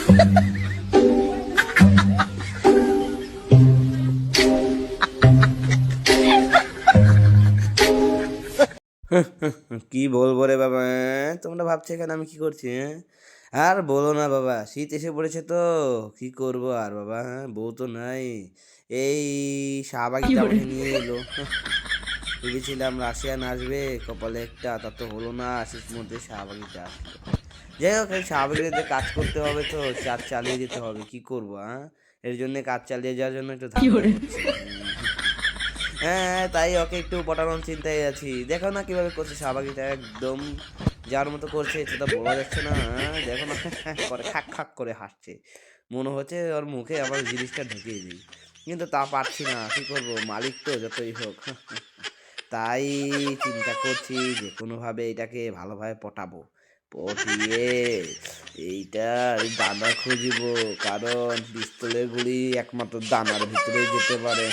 কি বলবো রে বাবা, তোমরা ভাবছো এখানে আমি কি করছি? আর বলো না বাবা, শীত এসে পড়েছে তো কি করব আর বাবা, বউ তো নাই। এই শাহবাগিটা আমাকে নিয়ে এলো। ভেবেছিলাম রাশিয়ান আসবে, কপালে একটা, তা তো হলো না, শেষ মধ্যে শাহবাগিটা আসলো। যাই হোক, এই শাহবাগিতে কাজ করতে হবে তো, কাজ চালিয়ে যেতে হবে, কি করবো এর জন্য কাজ চালিয়ে যাওয়ার জন্য একটু ধান্দা করছি। হ্যাঁ, তাই ওকে একটু পটানোর চিন্তায় আছি। দেখো না কিভাবে করছে শাহবাগিটা, একদম যার মতো করছে, সেটা বলা যাচ্ছে না। দেখো না করে খাক খাক করে হাসছে, মনে হচ্ছে ওর মুখে আবার জিনিসটা ঢুকিয়ে দিই, কিন্তু তা পারছি না, কি করব, মালিক তো যতই হোক। তাই চিন্তা করছি যে কোনোভাবে এটাকে ভালোভাবে পটাবো, পটিয়ে এইটার দানা খুঁজবো, কারণ পিস্তলের গুলি একমাত্র দানার ভিতরে যেতে পারে।